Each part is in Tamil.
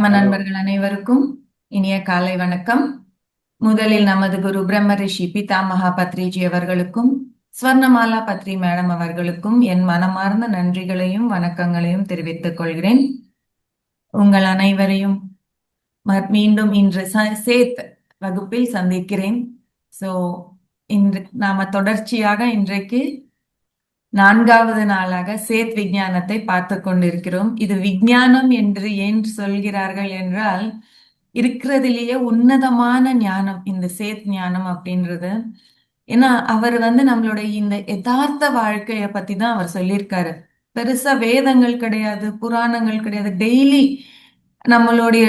ஹலோ. நண்பர்கள் அனைவருக்கும் இனிய காலை வணக்கம். முதலில் நமது குரு பிரம்ம ரிஷி பிதாமகா பத்ரிஜி அவர்களுக்கும் ஸ்வர்ணமாலா பத்ரி மேடம் அவர்களுக்கும் என் மனமார்ந்த நன்றிகளையும் வணக்கங்களையும் தெரிவித்துக் கொள்கிறேன். உங்கள் அனைவரையும் மீண்டும் இன்று சேத் வகுப்பில் சந்திக்கிறேன். சோ இன்று நாம தொடர்ச்சியாக இன்றைக்கு நான்காவது நாளாக சேத் விஞ்ஞானத்தை பார்த்து கொண்டிருக்கிறோம். இது விஞ்ஞானம் என்று ஏன் சொல்கிறார்கள் என்றால், இருக்கிறதுலேயே உன்னதமான ஞானம் இந்த சேத் ஞானம் அப்படின்றது. ஏன்னா அவர் நம்மளுடைய இந்த யதார்த்த வாழ்க்கைய பத்தி தான் அவர் சொல்லியிருக்காரு. பெருசா வேதங்கள் கிடையாது, புராணங்கள் கிடையாது. நம்மளுடைய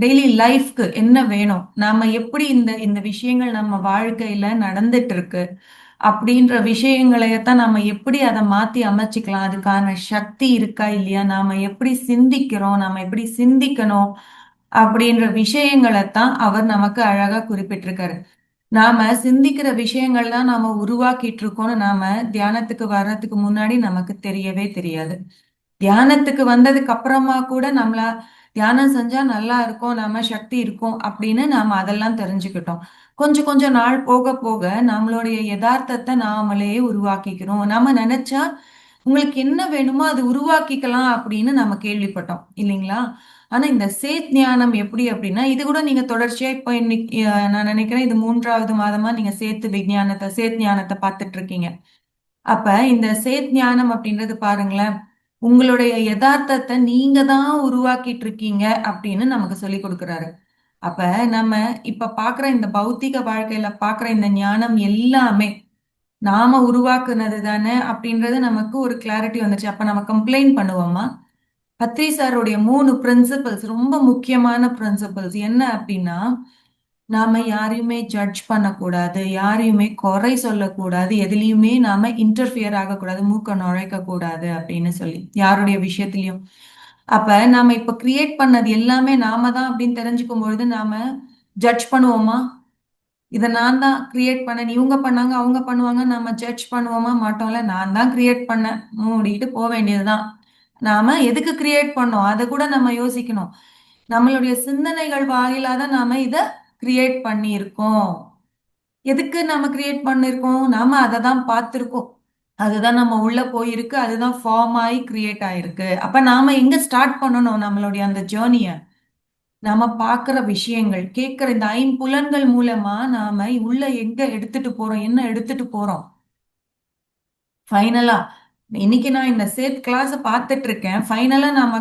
டெய்லி லைஃப்க்கு என்ன வேணும், நாம எப்படி இந்த இந்த விஷயங்கள் நம்ம வாழ்க்கையில நடந்துட்டு இருக்கு அப்படின்ற விஷயங்களையத்தான் நாம எப்படி அதை மாத்தி அமைச்சுக்கலாம், அதுக்கான சக்தி இருக்கா இல்லையா, நாம எப்படி சிந்திக்கிறோம், நாம எப்படி சிந்திக்கணும் அப்படின்ற விஷயங்களைத்தான் அவர் நமக்கு அழகா குறிப்பிட்டிருக்காரு. நாம சிந்திக்கிற விஷயங்கள் தான் நாம உருவாக்கிட்டு இருக்கோம்னு நாம தியானத்துக்கு வர்றதுக்கு முன்னாடி நமக்கு தெரியவே தெரியாது. தியானத்துக்கு வந்ததுக்கு அப்புறமா கூட நம்மள தியானம் செஞ்சா நல்லா இருக்கும், நாம சக்தி இருக்கும் அப்படின்னு நாம அதெல்லாம் தெரிஞ்சுக்கிட்டோம். கொஞ்சம் கொஞ்சம் நாள் போக போக நம்மளுடைய யதார்த்தத்தை நாமளே உருவாக்கிக்கிறோம். நாம நினைச்சா உங்களுக்கு என்ன வேணுமோ அது உருவாக்கிக்கலாம் அப்படின்னு நம்ம கேள்விப்பட்டோம் இல்லைங்களா? ஆனா இந்த சேத் ஞானம் எப்படி அப்படின்னா, இது கூட நீங்க தொடர்ச்சியா இப்ப இன்னைக்கு நான் நினைக்கிறேன் இது மூன்றாவது மாதமா நீங்க சேத் ஞானத்தை பார்த்துட்டு இருக்கீங்க. அப்ப இந்த சேத் ஞானம் அப்படின்றது பாருங்களேன், உங்களுடைய யதார்த்தத்தை நீங்க தான் உருவாக்கிட்டு இருக்கீங்க அப்படின்னு நமக்கு சொல்லி கொடுக்குறாரு. அப்ப நம்ம இப்ப பாக்குற இந்த பௌத்திக வாழ்க்கையில பாக்குற இந்த ஞானம் எல்லாமே நாம உருவாக்குனது தானே அப்படின்றது நமக்கு ஒரு கிளாரிட்டி வந்துச்சு. அப்ப நம்ம கம்ப்ளைண்ட் பண்ணுவோமா? பத்ரி சாருடைய 3 பிரின்சிபல்ஸ் ரொம்ப முக்கியமான பிரின்சிபல்ஸ் என்ன அப்படின்னா, நாம யாரையுமே ஜட்ஜ் பண்ணக்கூடாது, யாரையுமே குறை சொல்லக்கூடாது, எதுலயுமே நாம இன்டர்ஃபியர் ஆகக்கூடாது, மூக்க நுழைக்க கூடாது அப்படின்னு சொல்லி யாருடைய விஷயத்திலயும். அப்ப நாம இப்ப கிரியேட் பண்ணது எல்லாமே நாம தான் அப்படின்னு தெரிஞ்சுக்கும் பொழுது நாம ஜட்ஜ் பண்ணுவோமா? இதை நான் தான் கிரியேட் பண்ணேன், இவங்க பண்ணாங்க அவங்க பண்ணுவாங்க, நம்ம ஜட்ஜ் பண்ணுவோமா? மாட்டோம்ல. நான் தான் கிரியேட் பண்ணேன், மூடிட்டு போக வேண்டியதுதான். நாம எதுக்கு கிரியேட் பண்ணோம் அதை கூட நம்ம யோசிக்கணும். நம்மளுடைய சிந்தனைகள் வாயிலா தான் நாம இத கிரியேட் பண்ணியிருக்கோம். எதுக்கு நாம கிரியேட் பண்ணிருக்கோம்? நாம அதை தான் பார்த்திருக்கோம், அதுதான் நம்ம உள்ள போயிருக்கு, அதுதான் ஃபார்ம் ஆகி கிரியேட் ஆயிருக்கு. அப்ப நாம எங்க ஸ்டார்ட் பண்ணணும் நம்மளுடைய அந்த ஜேர்னிய? நாம பார்க்கிற விஷயங்கள், கேட்கிற இந்த ஐம்புலன்கள் மூலமா நாம உள்ள எங்க எடுத்துட்டு போறோம், என்ன எடுத்துட்டு போறோம். ஃபைனலா இன்னைக்கு நான் இந்த சேத் கிளாஸ் பார்த்துட்டு இருக்கேன். ஃபைனலா நாம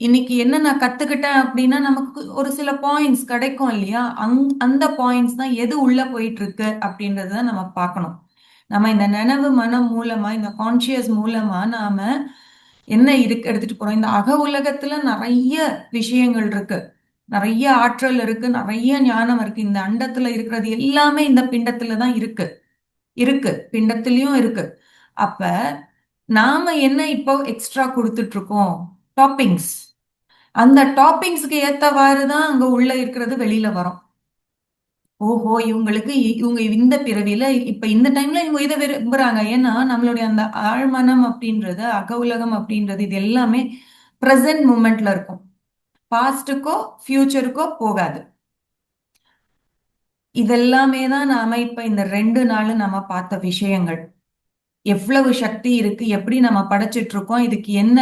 இன்னைக்கு என்ன நான் கத்துக்கிட்டேன் அப்படின்னா, நமக்கு ஒரு சில பாயிண்ட்ஸ் கிடைக்கும் இல்லையா? அந்த பாயிண்ட்ஸ் தான் எது உள்ள போயிட்டு இருக்கு அப்படின்றத நம்ம பார்க்கணும். நம்ம இந்த நினைவு மனம் மூலமா, இந்த கான்சியஸ் மூலமா நாம என்ன இருக்கு எடுத்துட்டு போறோம். இந்த அக உலகத்துல நிறைய விஷயங்கள் இருக்கு, நிறைய ஆற்றல் இருக்கு, நிறைய ஞானம் இருக்கு. இந்த அண்டத்துல இருக்கிறது எல்லாமே இந்த பிண்டத்துல தான் இருக்கு. பிண்டத்திலயும் இருக்கு. அப்ப நாம என்ன இப்போ எக்ஸ்ட்ரா கொடுத்துட்டு இருக்கோம்? டாப்பிங்ஸ். அந்த டாப்பிங்ஸ்க்கு ஏத்தவாறு தான் அங்க உள்ள இருக்கிறது வெளியில வரும். ஓஹோ, இவங்க இந்த பிறவியில இப்ப இந்த டைம்ல இவங்க இதை விரும்புறாங்க. ஏன்னா நம்மளுடைய அந்த ஆழ்மனம் அப்படின்றது, அக உலகம் அப்படின்றது, இது எல்லாமே பிரசன்ட் மூமெண்ட்ல இருக்கும். பாஸ்டுக்கோ ஃபியூச்சருக்கோ போகாது. இதெல்லாமே தான் நாம இப்ப இந்த 2 நாள் நம்ம பார்த்த விஷயங்கள். எவ்வளவு சக்தி இருக்கு, எப்படி நம்ம படைச்சிட்டு இருக்கோம், இதுக்கு என்ன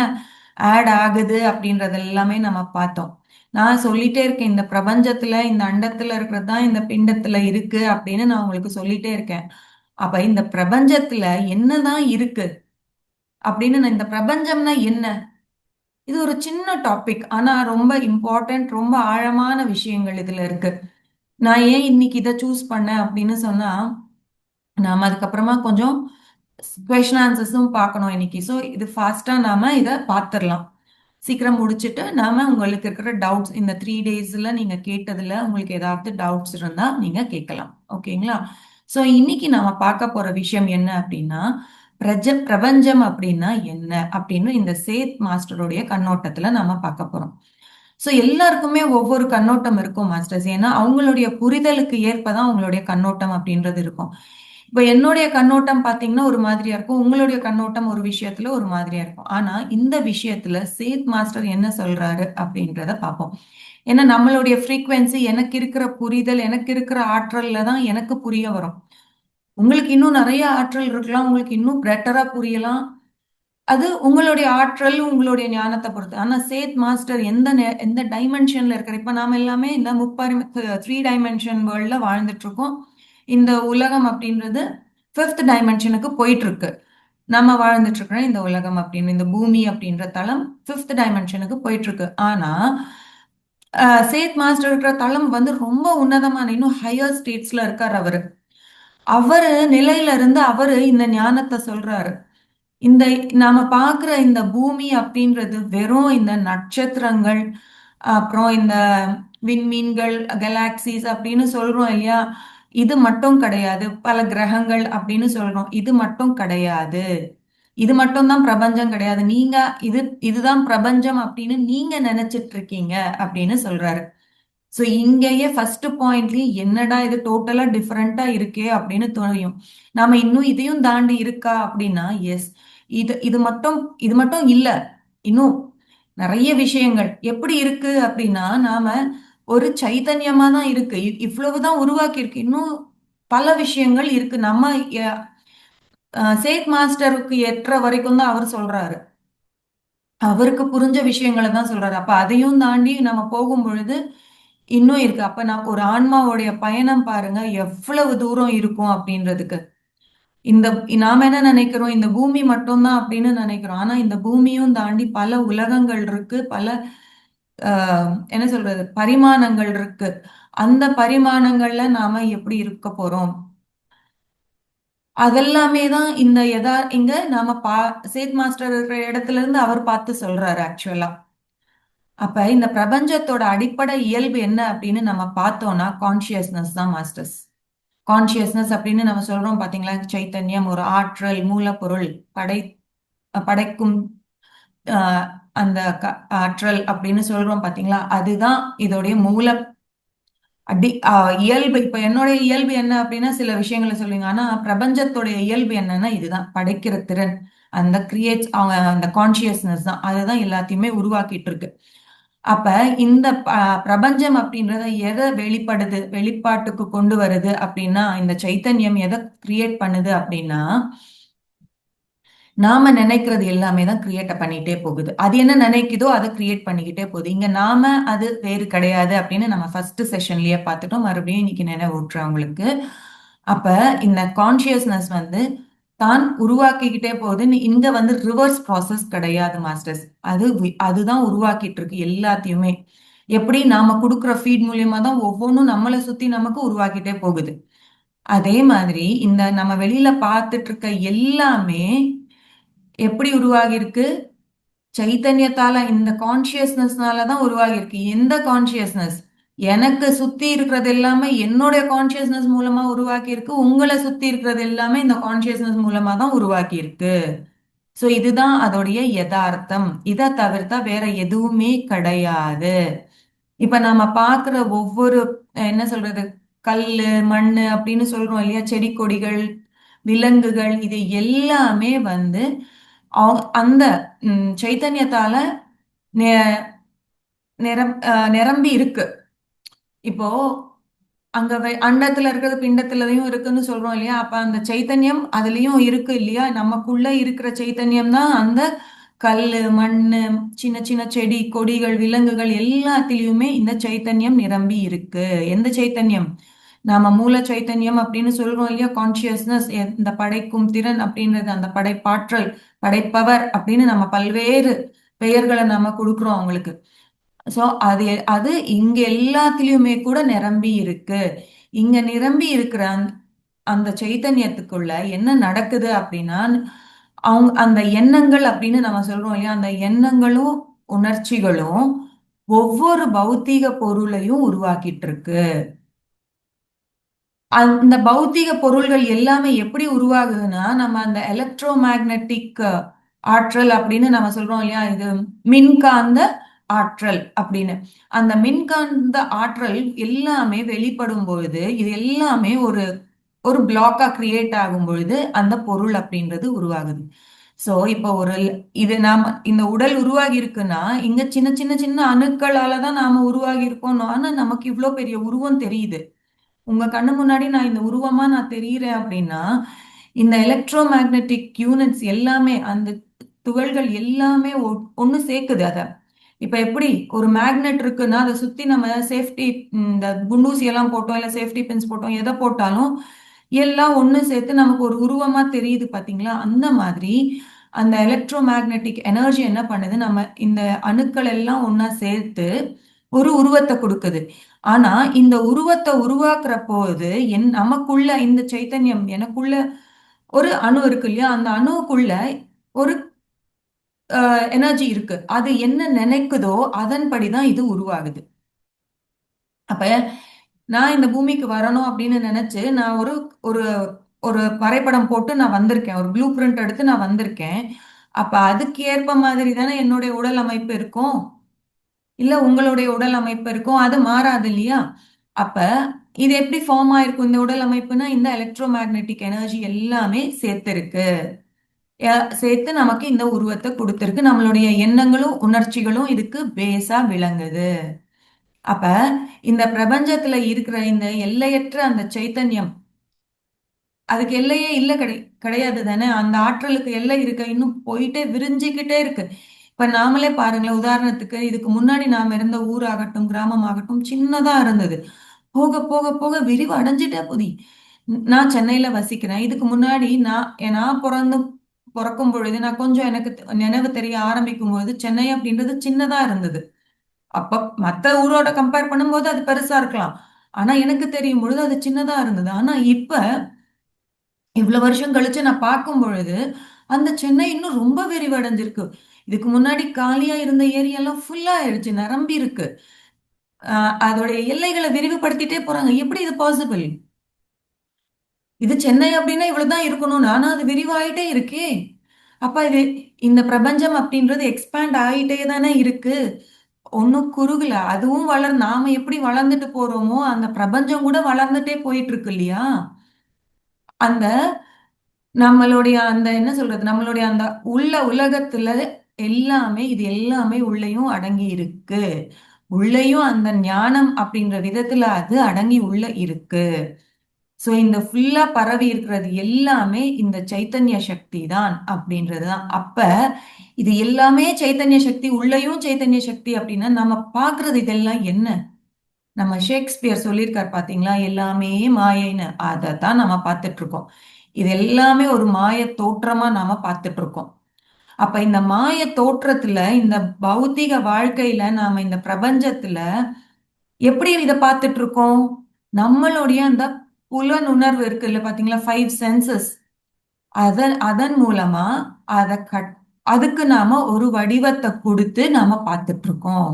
ஆட் ஆகுது அப்படின்றது எல்லாமே நம்ம பார்த்தோம். நான் சொல்லிட்டே இருக்கேன், இந்த பிரபஞ்சத்துல இந்த அண்டத்துல இருக்கிறது தான் இந்த பிண்டத்துல இருக்கு அப்படின்னு நான் உங்களுக்கு சொல்லிட்டே இருக்கேன். அப்ப இந்த பிரபஞ்சத்துல என்னதான் இருக்கு அப்படின்னு இந்த பிரபஞ்சம்னா என்ன? இது ஒரு சின்ன டாபிக், ஆனா ரொம்ப இம்பார்ட்டன்ட், ரொம்ப ஆழமான விஷயங்கள் இதுல இருக்கு. நான் ஏன் இன்னைக்கு இதை சூஸ் பண்ணேன் அப்படின்னு சொன்னா, நாம அதுக்கப்புறமா கொஞ்சம் கொஸ்டின் ஆன்சர்ஸும் பார்க்கணும் இன்னைக்கு. ஸோ இது ஃபாஸ்டா நாம இதை பார்த்துடலாம். சீக்கிரம் முடிச்சுட்டு நாம உங்களுக்கு இருக்கிற டவுட்ஸ் இந்த 3 டேஸ்ல நீங்க கேட்டதுல உங்களுக்கு ஏதாவது டவுட்ஸ் இருந்தா நீங்க கேட்கலாம். ஓகேங்களா? ஸோ இன்னைக்கு நாம பார்க்க போற விஷயம் என்ன அப்படின்னா, பிரபஞ்சம் அப்படின்னா என்ன அப்படின்னு இந்த சேத் மாஸ்டருடைய கண்ணோட்டத்துல நாம பார்க்க போறோம். ஸோ எல்லாருக்குமே ஒவ்வொரு கண்ணோட்டம் இருக்கும் மாஸ்டர்ஸ். ஏன்னா அவங்களுடைய புரிதலுக்கு ஏற்பதான் அவங்களுடைய கண்ணோட்டம் அப்படின்றது இருக்கும். இப்ப என்னுடைய கண்ணோட்டம் பாத்தீங்கன்னா ஒரு மாதிரியா இருக்கும், உங்களுடைய கண்ணோட்டம் ஒரு விஷயத்துல ஒரு மாதிரியா இருக்கும். ஆனா இந்த விஷயத்துல சேத் மாஸ்டர் என்ன சொல்றாரு அப்படின்றத பார்ப்போம். ஏன்னா நம்மளுடைய ஃப்ரீக்வன்சி, எனக்கு இருக்கிற புரிதல், எனக்கு இருக்கிற ஆற்றல்ல தான் எனக்கு புரிய வரும். உங்களுக்கு இன்னும் நிறைய ஆற்றல் இருக்கலாம், உங்களுக்கு இன்னும் பெட்டரா புரியலாம். அது உங்களுடைய ஆற்றல், உங்களுடைய ஞானத்தை பொறுத்து. ஆனா சேத் மாஸ்டர் எந்த டைமென்ஷன்ல இருக்கிற, இப்ப நாம எல்லாமே இந்த த்ரீ டைமென்ஷன் வேர்ல்ட்ல வாழ்ந்துட்டு இருக்கோம். இந்த உலகம் அப்படின்றது ஃபிஃப்த் டைமென்ஷனுக்கு போயிட்டு இருக்கு. நம்ம வாழ்ந்துட்டு இருக்கிற இந்த உலகம் அப்படின்னு, இந்த பூமி அப்படின்ற தளம் ஃபிஃப்த் டைமென்ஷனுக்கு போயிட்டு இருக்கு. ஆனா சேத் மாஸ்டர் இருக்கிற தளம் வந்து ரொம்ப உன்னதமான, இன்னும் ஹையர் ஸ்டேட்ஸ்ல இருக்கார் அவரு. அவரு நிலையில இருந்து அவரு இந்த ஞானத்தை சொல்றாரு. இந்த நாம பார்க்குற இந்த பூமி அப்படின்றது வெறும் இந்த நட்சத்திரங்கள், அப்புறம் இந்த விண்மீன்கள், கெலாக்சிஸ் அப்படின்னு சொல்றோம் இல்லையா? இது மட்டும் கிடையாது. பல கிரகங்கள் அப்படின்னு சொல்றோம். இது மட்டும் கிடையாது. இது மட்டும் தான் பிரபஞ்சம் கிடையாது. நீங்க இதுதான் பிரபஞ்சம் அப்படின்னு நீங்க நினைச்சிட்டு இருக்கீங்க அப்படின்னு சொல்றாரு. சோ இங்கேயே ஃபர்ஸ்ட் பாயிண்ட்லயே என்னடா இது டோட்டலா டிஃபரெண்டா இருக்கே அப்படின்னு தோணும். நாம இன்னும் இதையும் தாண்டி இருக்கா அப்படின்னா, எஸ். இது இது மட்டும் இது மட்டும் இல்ல. இன்னும் நிறைய விஷயங்கள் எப்படி இருக்கு அப்படின்னா, நாம ஒரு சைத்தன்யமா தான் இருக்கு. இவ்வளவுதான் உருவாக்கி இருக்கு. இன்னும் பல விஷயங்கள் இருக்கு. நம்ம சேத் மாஸ்டருக்கு எட்டுற வரைக்கும் தான் அவர் சொல்றாரு. அவருக்கு புரிஞ்ச விஷயங்களை தான் சொல்றாரு. அப்ப அதையும் தாண்டி நம்ம போகும் பொழுது இன்னும் இருக்கு. அப்ப நான் ஒரு ஆன்மாவுடைய பயணம் பாருங்க எவ்வளவு தூரம் இருக்கும் அப்படின்றதுக்கு. இந்த நாம என்ன நினைக்கிறோம், இந்த பூமி மட்டும்தான் அப்படின்னு நினைக்கிறோம். ஆனா இந்த பூமியும் தாண்டி பல உலகங்கள் இருக்கு, பல என்ன சொல்றது, பரிமாணங்கள் இருக்கு. அந்த பரிமாணங்கள்ல நாம எப்படி இருக்க போறோம், அதெல்லாமே தான் இங்க நாம சேத் மாஸ்டர் இருக்கிற இடத்துல இருந்து அவர் பார்த்து சொல்றாரு ஆக்சுவலா. அப்ப இந்த பிரபஞ்சத்தோட அடிப்படை இயல்பு என்ன அப்படின்னு நம்ம பார்த்தோம்னா கான்சியஸ்னஸ் தான் மாஸ்டர்ஸ். கான்சியஸ்னஸ் அப்படின்னு நம்ம சொல்றோம் பாத்தீங்களா, சைத்தன்யம், ஒரு ஆற்றல், மூலப்பொருள், படை படைக்கும் ஆஹ், அந்த ஆற்றல் அப்படின்னு சொல்றோம் பாத்தீங்களா, அதுதான் இதோடைய மூல இயல்பு. இப்ப என்னுடைய இயல்பு என்ன அப்படின்னா சில விஷயங்களை சொல்லுவீங்க. ஆனா பிரபஞ்சத்தோடைய இயல்பு என்னன்னா இதுதான் படைக்கிற திறன். அந்த கிரியேட்ஸ் அவங்க அந்த கான்சியஸ்னஸ் தான், அதுதான் எல்லாத்தையுமே உருவாக்கிட்டு இருக்கு. அப்ப இந்த பிரபஞ்சம் அப்படின்றத எதை வெளிப்பாட்டுக்கு கொண்டு வருது அப்படின்னா, இந்த சைத்தன்யம் எதை கிரியேட் பண்ணுது அப்படின்னா, நாம நினைக்கிறது எல்லாமே தான் கிரியேட் பண்ணிட்டே போகுது. அது என்ன நினைக்குதோ அதை கிரியேட் பண்ணிக்கிட்டே போகுது. இங்க நாம அது வேறு கிடையாது அப்படின்னு நம்ம ஃபர்ஸ்ட் செஷன்லயே பார்த்துட்டோம். மறுபடியும் இன்னைக்கு நினைவூட்டுறேன் உங்களுக்கு. அப்ப இந்த கான்சியஸ்னஸ் வந்து தான் உருவாக்கிக்கிட்டே போகுது. இங்க வந்து ரிவர்ஸ் ப்ராசஸ் கிடையாது மாஸ்டர்ஸ். அதுதான் உருவாக்கிட்டு இருக்கு எல்லாத்தையுமே. எப்படி நாம கொடுக்குற ஃபீட் மூலியமா தான் ஒவ்வொன்றும் நம்மளை சுத்தி நமக்கு உருவாக்கிட்டே போகுது. அதே மாதிரி இந்த நம்ம வெளியில பார்த்துட்டு இருக்க எல்லாமே எப்படி உருவாகி இருக்கு, சைத்தன்யத்தால, இந்த கான்சியஸ்னஸ்னால தான் உருவாகி இருக்கு. எந்த கான்சியஸ்னஸ்? எனக்கு சுத்தி இருக்கிறது எல்லாமே என்னுடைய கான்சியஸ்னஸ் மூலமா உருவாக்கி இருக்கு. உங்களை சுத்தி இருக்கிறது எல்லாமே இந்த கான்சியஸ்னஸ் மூலமா தான் உருவாக்கி இருக்கு. சோ இதுதான் அதோடைய யதார்த்தம். இதை தவிர்த்தா வேற எதுவுமே கிடையாது. இப்ப நாம பாக்குற ஒவ்வொரு என்ன சொல்றது, கல்லு, மண்ணு அப்படின்னு சொல்றோம் இல்லையா, செடி கொடிகள், விலங்குகள், இது எல்லாமே வந்து அந்த சைத்தன்யத்தால நெ- நிரம்பி இருக்கு. இப்போ அங்க அண்டத்துல இருக்கிறது பிண்டத்துலயும் இருக்குன்னு சொல்றோம் இல்லையா, அப்ப அந்த சைத்தன்யம் அதுலயும் இருக்கு இல்லையா, நமக்குள்ள இருக்கிற சைத்தன்யம் தான் அந்த கல்லு, மண்ணு, சின்ன சின்ன செடி கொடிகள், விலங்குகள் எல்லாத்திலயுமே இந்த சைத்தன்யம் நிரம்பி இருக்கு. எந்த சைத்தன்யம்? நாம மூல சைத்தன்யம் அப்படின்னு சொல்றோம் இல்லையா, கான்சியஸ்னஸ், இந்த படைக்கும் திறன் அப்படின்றது, அந்த படைப்பாற்றல், படைப்பவர் அப்படின்னு நம்ம பல்வேறு பெயர்களை நாம கொடுக்குறோம் அவங்களுக்கு. சோ அது அது இங்க எல்லாத்திலயுமே கூட நிரம்பி இருக்கு. இங்க நிரம்பி இருக்கிற அந்த சைத்தன்யத்துக்குள்ள என்ன நடக்குது அப்படின்னா, அவங்க அந்த எண்ணங்கள் அப்படின்னு நம்ம சொல்றோம் இல்லையா, அந்த எண்ணங்களும் உணர்ச்சிகளும் ஒவ்வொரு பௌத்தீக பொருளையும் உருவாக்கிட்டு இருக்கு. அந்த பௌத்தீக பொருள்கள் எல்லாமே எப்படி உருவாகுதுன்னா, நம்ம அந்த எலக்ட்ரோ மேக்னெட்டிக் ஆற்றல் அப்படின்னு நம்ம சொல்றோம் இல்லையா, இது மின்காந்த ஆற்றல் அப்படின்னு. அந்த மின்காந்த ஆற்றல் எல்லாமே வெளிப்படும் பொழுது இது எல்லாமே ஒரு ஒரு பிளாக்கா கிரியேட் ஆகும் பொழுது அந்த பொருள் அப்படின்றது உருவாகுது. சோ இப்போ இது நாம இந்த உடல் உருவாகி இருக்குன்னா இங்க சின்ன சின்ன சின்ன அணுக்களால தான் நாம உருவாகி இருக்கோம். ஆனா நமக்கு இவ்ளோ பெரிய உருவம் தெரியுது. உங்க கண்ணு முன்னாடி நான் இந்த உருவமா நான் தெரியிறேன் அப்படின்னா இந்த எலக்ட்ரோ மேக்னெட்டிக் யூனிட்ஸ் எல்லாமே அந்த துகள்கள் எல்லாமே ஒன்னு சேர்க்குது அத. இப்ப எப்படி ஒரு மேக்னெட் இருக்குன்னா அதை சுத்தி நம்ம சேஃப்டி இந்த குண்டூசி எல்லாம் போட்டோம் இல்ல சேஃப்டி பின்ஸ் போட்டோம் எதை போட்டாலும் எல்லாம் ஒண்ணு சேர்த்து நமக்கு ஒரு உருவமா தெரியுது பாத்தீங்களா? அந்த மாதிரி அந்த எலக்ட்ரோ மேக்னெட்டிக் எனர்ஜி என்ன பண்ணுது, நம்ம இந்த அணுக்கள் எல்லாம் ஒண்ணா சேர்த்து ஒரு உருவத்தை கொடுக்குது. ஆனா இந்த உருவத்தை உருவாக்குற போது நமக்குள்ள இந்த சைத்தன்யம் எனக்குள்ள ஒரு அணு இருக்கு இல்லையா? அந்த அணுவுக்குள்ள ஒரு எனர்ஜி இருக்கு. அது என்ன நினைக்குதோ அதன்படிதான் இது உருவாகுது. அப்ப நான் இந்த பூமிக்கு வரணும் அப்படின்னு நினைச்சு நான் ஒரு ஒரு ஒரு வரைபடம் போட்டு நான் வந்திருக்கேன். ஒரு ப்ளூ பிரிண்ட் எடுத்து நான் வந்திருக்கேன். அப்ப அதுக்கு ஏற்ப மாதிரி தானே என்னுடைய உடல் அமைப்பு இருக்கும். இல்ல உங்களுடைய உடல் அமைப்பு இருக்கும். அது மாறாது இல்லையா? அப்ப இது எப்படி ஃபார்ம் ஆயிருக்கும் இந்த உடல் அமைப்புனா இந்த எலக்ட்ரோ மேக்னெட்டிக் எனர்ஜி எல்லாமே சேர்த்திருக்கு. சேர்த்து நமக்கு இந்த உருவத்தை கொடுத்திருக்கு. நம்மளுடைய எண்ணங்களும் உணர்ச்சிகளும் இதுக்கு பேஸா விளங்குது. அப்ப இந்த பிரபஞ்சத்துல இருக்கிற இந்த எல்லையற்ற அந்த சைத்தன்யம் அதுக்கு எல்லையே இல்ல கிடையாது தானே? அந்த ஆற்றலுக்கு எல்லை இருக்கு. இன்னும் போயிட்டே விரிஞ்சுக்கிட்டே இருக்கு. இப்ப நாமளே பாருங்களேன். உதாரணத்துக்கு இதுக்கு முன்னாடி நாம இருந்த ஊராகட்டும், கிராமம் ஆகட்டும் சின்னதா இருந்தது. போக போக போக விரிவு அடைஞ்சிட்டே போதி. நான் சென்னையில வசிக்கிறேன். இதுக்கு முன்னாடி நான் பிறக்கும் பொழுது நான் கொஞ்சம் எனக்கு நினைவு தெரிய ஆரம்பிக்கும் போது சென்னை அப்படின்றது சின்னதா இருந்தது. அப்ப மத்த ஊரோட கம்பேர் பண்ணும்போது அது பெருசா இருக்கலாம். ஆனா எனக்கு தெரியும் பொழுது அது சின்னதா இருந்தது. ஆனா இப்ப இவ்வளவு வருஷம் கழிச்சு நான் பார்க்கும் பொழுது அந்த சென்னை இன்னும் ரொம்ப விரிவடைஞ்சிருக்கு. இதுக்கு முன்னாடி காலியா இருந்த ஏரியாலாம் ஃபுல்லா ஆயிடுச்சு, நிரம்பி இருக்கு. அதோடைய எல்லைகளை விரிவுபடுத்திட்டே போறாங்க. எப்படி இது பாசிபிள்? இது சென்னை அப்படின்னா இவ்வளவுதான் இருக்கணும், ஆனா அது விரிவாயிட்டே இருக்கே. அப்ப இது இந்த பிரபஞ்சம் அப்படின்றது எக்ஸ்பேண்ட் ஆகிட்டே தானே இருக்கு. ஒன்னும் குறுகல. அதுவும் நாம எப்படி வளர்ந்துட்டு போறோமோ அந்த பிரபஞ்சம் கூட வளர்ந்துட்டே போயிட்டு இருக்கு இல்லையா? அந்த நம்மளுடைய அந்த என்ன சொல்றது, நம்மளுடைய அந்த உலகத்துல எல்லாமே இது எல்லாமே உள்ளேயும் அடங்கி இருக்கு. உள்ளேயும் அந்த ஞானம் அப்படின்ற விதத்துல அது அடங்கி உள்ள இருக்கு. சோ இந்த ஃபுல்லா பரவி இருக்கிறது எல்லாமே இந்த சைத்தன்ய சக்தி தான் அப்படின்றதுதான். அப்ப இது எல்லாமே சைத்தன்ய சக்தி, உள்ளேயும் சைத்தன்ய சக்தி அப்படின்னா நம்ம பாக்குறது இதெல்லாம் என்ன? நம்ம ஷேக்ஸ்பியர் சொல்லியிருக்கார் பாத்தீங்களா, எல்லாமே மாயைன்னு. அதைத்தான் நம்ம பார்த்துட்டு இருக்கோம். இது எல்லாமே ஒரு மாய தோற்றமா நாம பார்த்துட்டு இருக்கோம். அப்ப இந்த மாய தோற்றத்துல இந்த பௌத்திக வாழ்க்கையில நாம இந்த பிரபஞ்சத்துல எப்படி இதை பார்த்துட்டு இருக்கோம்? நம்மளுடைய அந்த புலனுணர்வு இருக்கு இல்ல பாத்தீங்களா, 5 சென்சஸ். அதன் அதன் மூலமா அத அதுக்கு நாம ஒரு வடிவத்தை கொடுத்து நாம பார்த்துட்டு இருக்கோம்.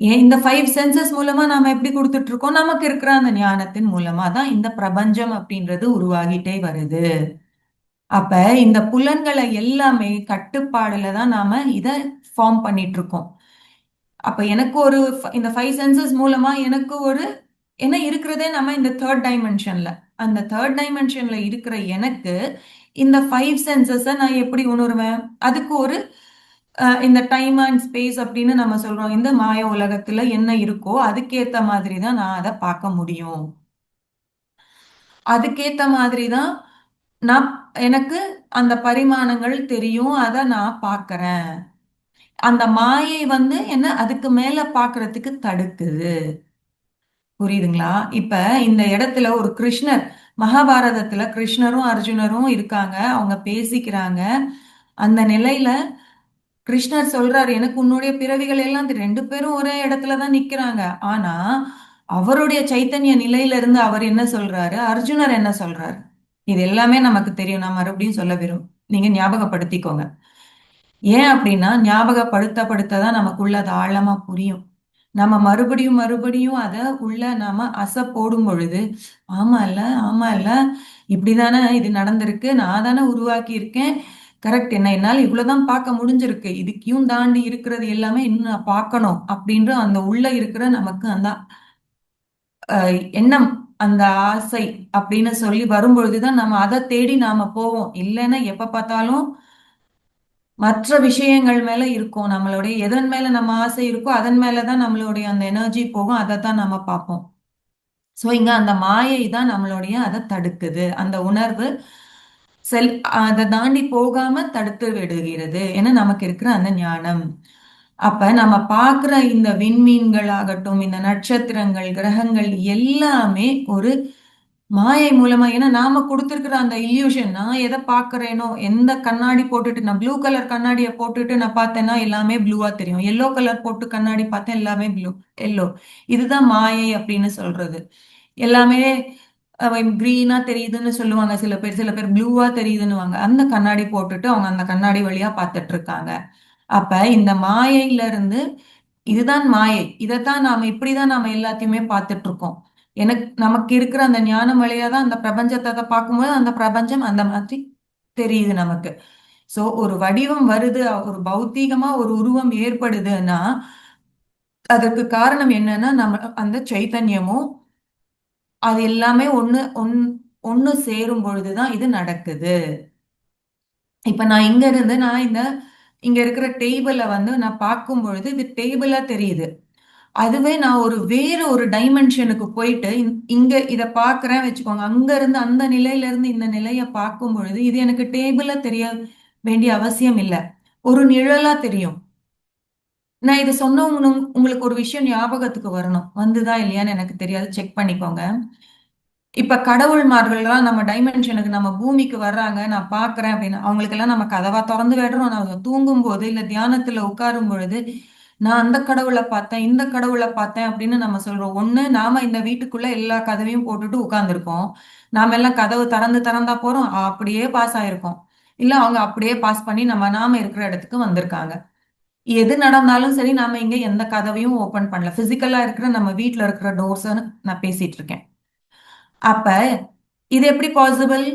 ஏன் இந்த 5 சென்சஸ் மூலமா நாம எப்படி கொடுத்துட்டு இருக்கோம்? நமக்கு இருக்கிற அந்த ஞானத்தின் மூலமா தான் இந்த பிரபஞ்சம் அப்படின்றது உருவாகிட்டே வருது. அப்ப இந்த புலன்களை எல்லாமே கட்டுப்பாடுல தான் நாம இத ஃபார்ம் பண்ணிட்டு இருக்கோம். அப்ப எனக்கு ஒரு இந்த 5 சென்சஸ் மூலமா எனக்கு ஒரு என்ன இருக்கிறதே நம்ம இந்த தேர்ட் டைமென்ஷன்ல. அந்த தேர்ட் டைமென்ஷன்ல இருக்கிற எனக்கு இந்த 5 சென்சஸ நான் எப்படி உணருவேன்? அதுக்கு ஒரு இந்த டைம் அண்ட் ஸ்பேஸ் அப்படின்னு நம்ம சொல்றோம். இந்த மாய உலகத்துல என்ன இருக்கோ அதுக்கேத்த மாதிரி தான் நான் அதை பார்க்க முடியும். அதுக்கேத்த மாதிரி தான் நான் எனக்கு அந்த பரிமாணங்கள் தெரியும். அதை நான் பார்க்கறேன். அந்த மாயை என்ன அதுக்கு மேல பார்க்கறதுக்கு தடுக்குது. புரியுதுங்களா? இப்ப இந்த இடத்துல ஒரு கிருஷ்ணர், மகாபாரதத்துல கிருஷ்ணரும் அர்ஜுனரும் இருக்காங்க. அவங்க பேசிக்கிறாங்க. அந்த நிலையில கிருஷ்ணர் சொல்றாரு, எனக்கு உன்னுடைய பிறவிகள் எல்லாம் 2 பேரும் ஒரே இடத்துலதான் நிக்கிறாங்க. ஆனா அவருடைய சைத்தன்ய நிலையில இருந்து அவர் என்ன சொல்றாரு, அர்ஜுனர் என்ன சொல்றாரு? இது எல்லாமே நமக்கு தெரியும். நான் மறுபடியும் சொல்ல நீங்க ஞாபகப்படுத்திக்கோங்க. ஏன் அப்படின்னா ஞாபகப்படுத்த நமக்குள்ள அது ஆழமா புரியும். நம்ம மறுபடியும் மறுபடியும் அத உள்ள நாம போடும் பொழுது, ஆமா இல்ல, ஆமா இல்ல, இப்படிதானே இது நடந்திருக்கு, நான் தானே உருவாக்கி இருக்கேன். கரெக்ட். என்னால இவ்வளவுதான் பார்க்க முடிஞ்சிருக்கு. இதுக்கும் தாண்டி இருக்கிறது எல்லாமே இன்னும் நான் பார்க்கணும் அப்படின்ற அந்த உள்ள இருக்கிற நமக்கு அந்த எண்ணம் அந்த ஆசை அப்படின்னு சொல்லி வரும்பொழுதுதான் நம்ம அதை தேடி நாம போவோம். இல்லைன்னா எப்ப பார்த்தாலும் மற்ற விஷயங்கள் மேல இருக்கும். நம்மளுடைய எதன் மேல நம்ம ஆசை இருக்கோ அதன் மேலதான் நம்மளுடைய அந்த எனர்ஜி போகும். அதை தான் நம்ம பார்ப்போம். சோ இங்க அந்த மாயை தான் நம்மளுடைய அதை தடுக்குது. அந்த உணர்வு செல் அதை தாண்டி போகாம தடுத்து விடுகிறது. ஏன்னா நமக்கு இருக்கிற அந்த ஞானம். அப்ப நம்ம பார்க்கிற இந்த விண்மீன்கள் ஆகட்டும், இந்த நட்சத்திரங்கள், கிரகங்கள் எல்லாமே ஒரு மாயை மூலமா, ஏன்னா நாம கொடுத்திருக்கிற அந்த இல்யூஷன், நான் எதை பார்க்கிறேனோ, எந்த கண்ணாடி போட்டுட்டு நான் ப்ளூ கலர் கண்ணாடியை போட்டுட்டு நான் பார்த்தேன்னா எல்லாமே ப்ளூவா தெரியும். எல்லோ கலர் போட்டு கண்ணாடி பார்த்தேன் எல்லாமே ப்ளூ, எல்லோ. இதுதான் மாயை அப்படின்னு சொல்றது. எல்லாமே கிரீனா தெரியுதுன்னு சொல்லுவாங்க சில பேர், சில பேர் ப்ளூவா தெரியுதுன்னுவாங்க. அந்த கண்ணாடி போட்டுட்டு அவங்க அந்த கண்ணாடி வழியா பார்த்துட்டு இருக்காங்க. அப்ப இந்த மாயையில இருந்து, இதுதான் மாயை, இதைத்தான் நாம இப்படிதான் நாம எல்லாத்தையுமே பார்த்துட்டு இருக்கோம். எனக்கு நமக்கு இருக்கிற அந்த ஞானம் வழியா தான் அந்த பிரபஞ்சத்தை பார்க்கும்போது அந்த பிரபஞ்சம் அந்த மாதிரி தெரியுது நமக்கு. சோ ஒரு வடிவம் வருது, ஒரு பௌத்தீகமா ஒரு உருவம் ஏற்படுதுன்னா அதற்கு காரணம் என்னன்னா நம்ம அந்த சைத்தன்யமும் அது எல்லாமே ஒண்ணு சேரும் பொழுதுதான் இது நடக்குது. இப்ப நான் இங்க இருந்து நான் இங்க இருக்கிற டேபிள நான் பார்க்கும் பொழுது இது டேபிளா தெரியுது. அதுவே நான் வேற ஒரு டைமென்ஷனுக்கு போயிட்டு இங்க இத பார்க்கிறேன் வச்சுக்கோங்க. அங்க இருந்து அந்த நிலையில இருந்து இந்த நிலைய பார்க்கும் பொழுது இது எனக்கு டேபிளா தெரிய வேண்டிய அவசியம் இல்ல. ஒரு நிழலா தெரியும். நான் இத சொன்ன உங்களுக்கு ஒரு விஷயம் ஞாபகத்துக்கு வரணும். வந்துதா இல்லையான்னு எனக்கு தெரியாது. செக் பண்ணிக்கோங்க. இப்ப கடவுள்மார்கள்லாம் நம்ம டைமென்ஷனுக்கு நம்ம பூமிக்கு வர்றாங்க, நான் பார்க்கிறேன் அப்படின்னு அவங்களுக்கெல்லாம் நம்ம கதவா திறந்து விடுறோம். நான் தூங்கும் போது இல்ல தியானத்துல உட்காரும் பொழுது நான் அந்த கடவுளை பார்த்தேன், இந்த கடவுளை பார்த்தேன் அப்படின்னு நம்ம சொல்றோம். ஒண்ணு, நாம இந்த வீட்டுக்குள்ள எல்லா கதவையும் போட்டுட்டு உட்கார்ந்துருக்கோம். நாம எல்லாம் கதவு திறந்தா போறோம், அப்படியே பாஸ் ஆயிருக்கோம். இல்ல அவங்க அப்படியே பாஸ் பண்ணி நாம இருக்கிற இடத்துக்கு வந்திருக்காங்க. எது நடந்தாலும் சரி, நாம இங்க எந்த கதவையும் ஓபன் பண்ணல. பிசிக்கலா இருக்கிற நம்ம வீட்ல இருக்கிற டோர்ஸ் நான் பேசிட்டு இருக்கேன். அப்ப இது எப்படி பாசிபிள்?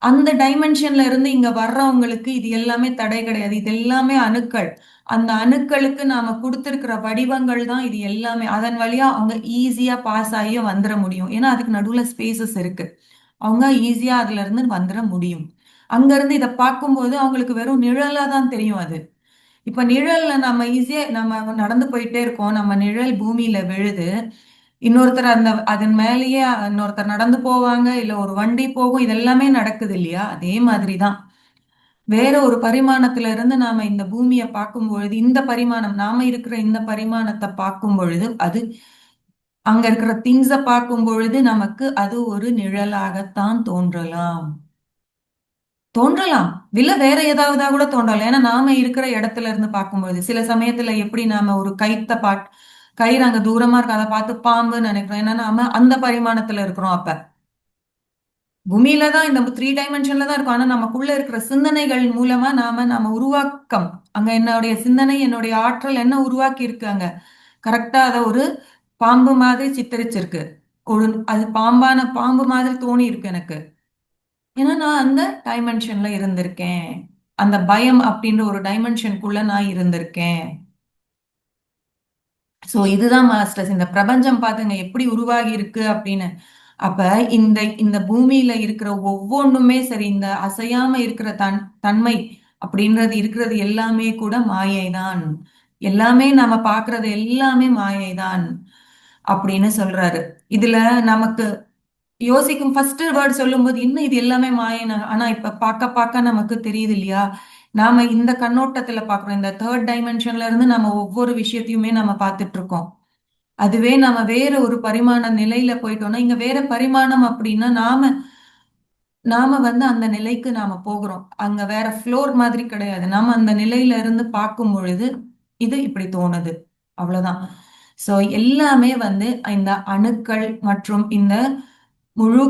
அந்த டைமென்ஷன்ல இருந்து இங்க வர்றவங்களுக்கு இது எல்லாமே தடை கிடையாது. இது எல்லாமே அணுக்கள். அந்த அணுக்களுக்கு நாம கொடுத்திருக்கிற வடிவங்கள் தான் இது எல்லாமே. அதன் வழியா அவங்க ஈஸியா பாஸ் ஆகி வந்துட முடியும். ஏன்னா அதுக்கு நடுவுல ஸ்பேசஸ் இருக்கு. அவங்க ஈஸியா அதுல இருந்து வந்துட முடியும். அங்க இருந்து இதை பார்க்கும்போது அவங்களுக்கு வெறும் நிழலா தான் தெரியும் அது. இப்ப நிழல்ல நம்ம ஈஸியா நம்ம நடந்து போயிட்டே இருக்கோம். நம்ம நிழல் பூமியில விழுது. இன்னொருத்தர் அதன் மேலேயே இன்னொருத்தர் நடந்து போவாங்க, இல்ல ஒரு வண்டி போகும். இதெல்லாமே நடக்குது இல்லையா? அதே மாதிரிதான் வேற ஒரு பரிமாணத்துல இருந்து நாம இந்த பூமியை பார்க்கும் பொழுது, இந்த பரிமாணம் நாம இருக்கிற இந்த பரிமாணத்தை பார்க்கும் பொழுது அது அங்க இருக்கிற திங்ஸ பார்க்கும் பொழுது நமக்கு அது ஒரு நிழலாகத்தான் தோன்றலாம். தோன்றலாம். இல்ல வேற ஏதாவதா கூட தோன்றலாம். ஏன்னா நாம இருக்கிற இடத்துல இருந்து பார்க்கும்போது சில சமயத்துல எப்படி நாம ஒரு கயிறு அங்க தூரமா இருக்கு அதை பார்த்து பாம்புன்னு நினைக்கிறோம். ஏன்னா நாம அந்த பரிமாணத்துல இருக்கிறோம். அப்ப பூமியில தான் இந்த 3 டைமென்ஷன்ல தான் இருக்கும். ஆனா நமக்குள்ள இருக்கிற சிந்தனைகள் மூலமா நாம உருவாக்கம், அங்க என்னுடைய சிந்தனை என்னுடைய ஆற்றல் என்ன உருவாக்கி இருக்கு அங்க கரெக்டா அதை ஒரு பாம்பு மாதிரி சித்தரிச்சிருக்கு. ஒரு அது பாம்பு மாதிரி தோணி இருக்கு எனக்கு. ஏன்னா நான் அந்த டைமென்ஷன்ல இருந்திருக்கேன். அந்த பயம் அப்படின்ற ஒரு டைமென்ஷனுக்குள்ள நான் இருந்திருக்கேன். சோ இதுதான் மாஸ்டர்ஸ். இந்த பிரபஞ்சம் பாத்துங்க எப்படி உருவாகி இருக்கு அப்படின்னு. அப்ப இந்த இந்த பூமியில இருக்கிற ஒவ்வொன்றுமே சரி, இந்த அசையாம இருக்கிற தன்மை அப்படின்றது இருக்கிறது எல்லாமே கூட மாயை தான். எல்லாமே நம்ம பாக்குறது எல்லாமே மாயை தான் அப்படின்னு சொல்றாரு. இதுல நமக்கு யோசிக்கும் ஃபர்ஸ்ட் வேர்ட் சொல்லும்போது இன்னும் இது எல்லாமே மாயை. ஆனா இப்ப பார்க்க பார்க்க நமக்கு தெரியுது இல்லையா? நாம இந்த கண்ணோட்டத்துல பாக்குறோம். இந்த தேர்ட் டைமென்ஷன்ல இருந்து நம்ம ஒவ்வொரு விஷயத்தையுமே நம்ம பார்த்துட்டு இருக்கோம். அதுவே நம்ம வேற ஒரு பரிமாண நிலையில போயிட்டோம்னா, இங்க வேற பரிமாணம் அப்படின்னா நாம நாம அந்த நிலைக்கு நாம போகிறோம். அங்க வேற ஃப்ளோர் மாதிரி கிடையாது. நாம அந்த நிலையில இருந்து பார்க்கும் பொழுது இது இப்படி தோணுது. அவ்வளவுதான். சோ எல்லாமே இந்த அணுக்கள் மற்றும் இந்த முழு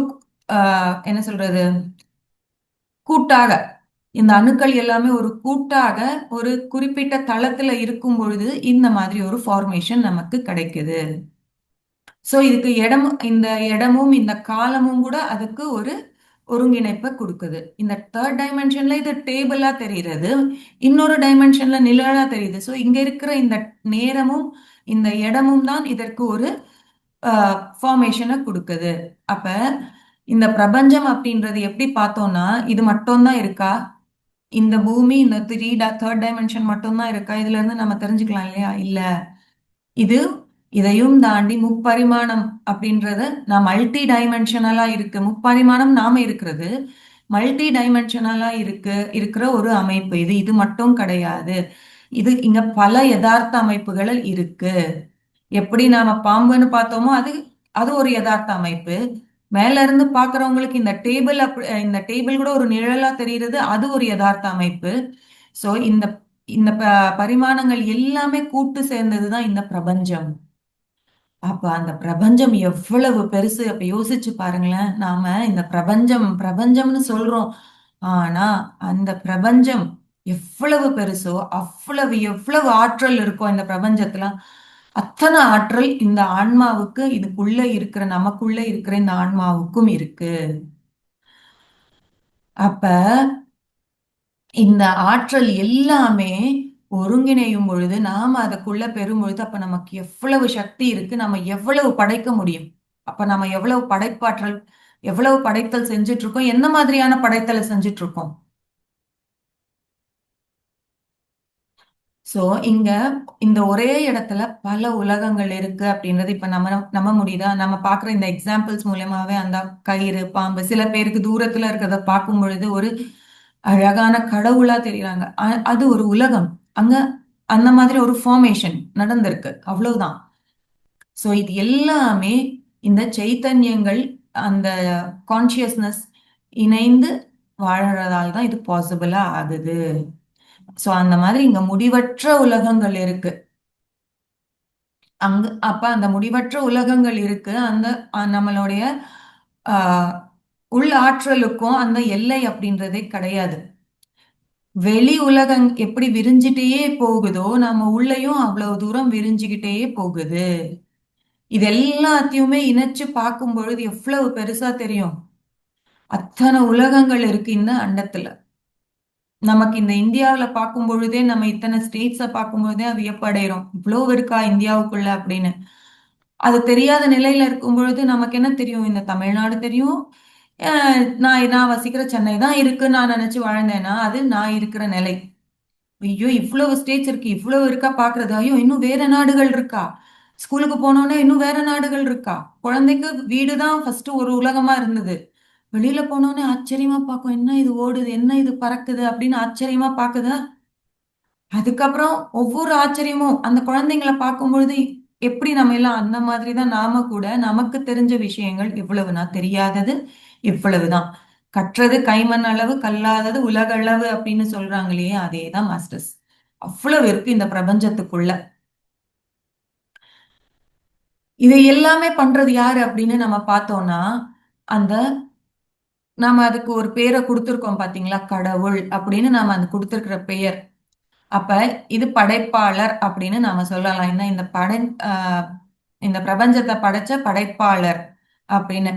என்ன சொல்றது, கூட்டாக இந்த அணுக்கள் எல்லாமே ஒரு கூட்டாக ஒரு குறிப்பிட்ட தளத்துல இருக்கும் பொழுது இந்த மாதிரி ஒரு ஃபார்மேஷன் நமக்கு கிடைக்குது. சோ இதுக்கு இந்த இடமும் இந்த காலமும் கூட அதுக்கு ஒரு ஒருங்கிணைப்பை கொடுக்குது. இந்த தேர்ட் டைமென்ஷன்ல இது டேபிளா தெரிகிறது, இன்னொரு டைமென்ஷன்ல நிழலா தெரியுது. சோ இங்க இருக்கிற இந்த நேரமும் இந்த இடமும் தான் இதற்கு ஒரு ஃபார்மேஷனை கொடுக்குது. அப்ப இந்த பிரபஞ்சம் அப்படின்றது எப்படி பார்த்தோம்னா இது மட்டும்தான் இருக்கா? இந்த பூமி இந்த தேர்ட் டைமென்ஷன் மட்டும்தான் இருக்கா? இதுல இருந்து நம்ம தெரிஞ்சுக்கலாம் இல்லையா? இல்ல, இது இதையும் தாண்டி முப்பரிமாணம் அப்படின்றது நான் மல்டி டைமென்ஷனலா இருக்கு. முப்பரிமாணம் நாம இருக்கிறது மல்டி டைமென்ஷனலா இருக்கிற ஒரு அமைப்பு. இது இது மட்டும் கிடையாது. இது இங்க பல யதார்த்த அமைப்புகள் இருக்கு. எப்படி நாம பாம்புன்னு பார்த்தோமோ அது அது ஒரு யதார்த்த அமைப்பு. மேல இருந்து பாக்குறவங்களுக்கு இந்த டேபிள் கூட ஒரு நிழலா தெரியுறது, அது ஒரு யதார்த்த அமைப்பு. சோ இந்த இந்த பரிமாணங்கள் எல்லாமே கூட்டு சேர்ந்ததுதான் இந்த பிரபஞ்சம். அப்ப அந்த பிரபஞ்சம் எவ்வளவு பெருசு அப்ப யோசிச்சு பாருங்களேன். நாம இந்த பிரபஞ்சம் பிரபஞ்சம்னு சொல்றோம். ஆனா அந்த பிரபஞ்சம் எவ்வளவு பெருசோ அவ்வளவு எவ்வளவு ஆற்றல் இருக்கோ இந்த பிரபஞ்சத்துல, அத்தனை ஆற்றல் இந்த ஆன்மாவுக்கு, இதுக்குள்ள இருக்கிற நமக்குள்ள இருக்கிற இந்த ஆன்மாவுக்கும் இருக்கு. அப்ப இந்த ஆற்றல் எல்லாமே ஒருங்கிணையும் பொழுது, நாம அதுக்குள்ள பெறும் பொழுது, அப்ப நமக்கு எவ்வளவு சக்தி இருக்கு, நம்ம எவ்வளவு படைக்க முடியும். அப்ப நம்ம எவ்வளவு படைப்பாற்றல், எவ்வளவு படைத்தல் செஞ்சுட்டு இருக்கோம், என்ன மாதிரியான படைத்தலை செஞ்சுட்டு இருக்கோம். சோ இங்க இந்த ஒரே இடத்துல பல உலகங்கள் இருக்கு அப்படின்றது இப்ப நம்ம நம்ப முடியுதா? நம்ம பாக்குற இந்த எக்ஸாம்பிள்ஸ் மூலயமாவே அந்த கயிறு, பாம்பு, சில பேருக்கு தூரத்துல இருக்கிறத பார்க்கும் பொழுது ஒரு அழகான கடவுளா தெரியுறாங்க. அது ஒரு உலகம். அங்க அந்த மாதிரி ஒரு ஃபார்மேஷன் நடந்திருக்கு, அவ்வளவுதான். சோ இது எல்லாமே இந்த சைத்தன்யங்கள், அந்த கான்சியஸ்னஸ் இணைந்து வாழறதால தான் இது பாசிபிளா ஆகுது. சோ அந்த மாதிரி இங்க முடிவற்ற உலகங்கள் இருக்கு. அப்ப அந்த முடிவற்ற உலகங்கள் இருக்கு. அந்த நம்மளுடைய ஆஹ் உள் ஆற்றலுக்கும் அந்த எல்லை அப்படின்றதே கிடையாது. வெளி உலகம் எப்படி விரிஞ்சிட்டே போகுதோ நம்ம உள்ளயும் அவ்வளவு தூரம் விரிஞ்சுக்கிட்டே போகுது. இது எல்லாத்தையுமே இணைச்சு பார்க்கும் பொழுது எவ்வளவு பெருசா தெரியும். அத்தனை உலகங்கள் இருக்கு இந்த அண்டத்துல. நமக்கு இந்த இந்தியாவுல பார்க்கும் பொழுதே, நம்ம இத்தனை ஸ்டேட்ஸ பார்க்கும் பொழுதே வியப்படைகிறோம், இவ்வளவு இருக்கா இந்தியாவுக்குள்ள அப்படின்னு. அது தெரியாத நிலையில இருக்கும் பொழுது நமக்கு என்ன தெரியும்? இந்த தமிழ்நாடு தெரியும். நான் நான் வசிக்கிற சென்னை தான் இருக்குன்னு நான் நினைச்சு வாழ்ந்தேன்னா அது நான் இருக்கிற நிலை. ஐயோ இவ்வளவு ஸ்டேட்ஸ் இருக்கு, இவ்வளவு இருக்கா பாக்குறது. ஐயோ இன்னும் வேற நாடுகள் இருக்கா? ஸ்கூலுக்கு போனோன்னே இன்னும் வேற நாடுகள் இருக்கா? குழந்தைக்கு வீடுதான் ஃபர்ஸ்ட் ஒரு உலகமா இருந்தது. வெளியில போனோன்னே ஆச்சரியமா பார்க்கும், என்ன இது ஓடுது, என்ன இது பறக்குது அப்படின்னு ஆச்சரியமா பாக்குதா. அதுக்கப்புறம் ஒவ்வொரு ஆச்சரியமும் அந்த குழந்தைங்களை பார்க்கும் பொழுது எப்படி நம்ம எல்லாம் அந்த மாதிரிதான் நாம கூட நமக்கு தெரிஞ்ச விஷயங்கள் இவ்வளவுனா தெரியாதது இவ்வளவுதான். கற்றது கைமண் அளவு கல்லாதது உலகளவு அப்படின்னு சொல்றாங்க இல்லையா? அதேதான் மாஸ்டர்ஸ். அவ்வளவு இருக்கு இந்த பிரபஞ்சத்துக்குள்ள. இதை எல்லாமே பண்றது யாரு அப்படின்னு நம்ம பார்த்தோம்னா, அந்த நாம அதுக்கு ஒரு பேரை கொடுத்திருக்கோம் பாத்தீங்களா, கடவுள் அப்படின்னு நாம அந்த கொடுத்திருக்கிற பெயர். அப்ப இது படைப்பாளர் அப்படின்னு நாம சொல்லலாம். என்ன இந்த இந்த பிரபஞ்சத்தை படைச்ச படைப்பாளர் அப்படின்னு.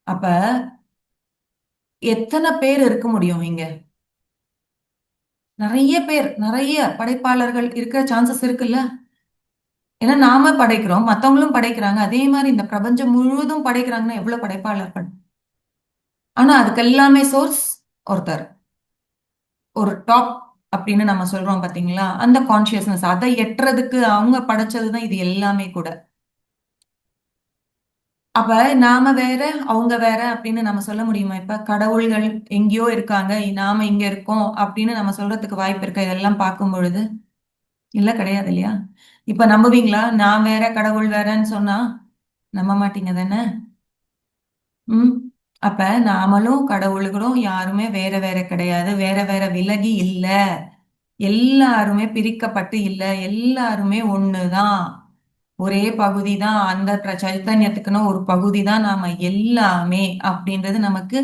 அப்ப எத்தனை பேர் இருக்க முடியும் இங்க? நிறைய பேர், நிறைய படைப்பாளர்கள் இருக்கிற சான்சஸ் இருக்குல்ல. ஏன்னா நாம படைக்கிறோம், மத்தவங்களும் படைக்கிறாங்க. அதே மாதிரி இந்த பிரபஞ்சம் முழுவதும் படைக்கிறாங்கன்னா எவ்வளவு படைப்பாளர்கள். ஆனா அதுக்கு எல்லாமே சோர்ஸ் ஒருத்தர், ஒரு டாப் அப்படின்னு நம்ம சொல்றோம் பாத்தீங்களா, அந்த கான்சியஸ்னஸ் அதை எட்டுறதுக்கு அவங்க படைச்சதுதான் இது எல்லாமே கூட. அப்ப நாம வேற அவங்க வேற அப்படின்னு நம்ம சொல்ல முடியுமா? இப்ப கடவுள்கள் எங்கேயோ இருக்காங்க, நாம இங்க இருக்கோம் அப்படின்னு நம்ம சொல்றதுக்கு வாய்ப்பு இருக்க இதெல்லாம் பார்க்கும் பொழுது? இல்ல, கிடையாது இல்லையா? இப்ப நம்புவீங்களா நான் வேற கடவுள் வேறன்னு சொன்னா? நம்ப மாட்டீங்க தானே? ம். அப்ப நாமளும் கடவுள்களும் யாருமே வேற வேற கிடையாது, வேற வேற விலகி இல்ல. எல்லாருமே பிரிக்கப்பட்டு இல்ல, எல்லாருமே ஒண்ணுதான். ஒரே பகுதி தான். அந்த சைத்தன்யத்துக்குன்னு ஒரு பகுதி தான் நாம எல்லாமே அப்படின்றது நமக்கு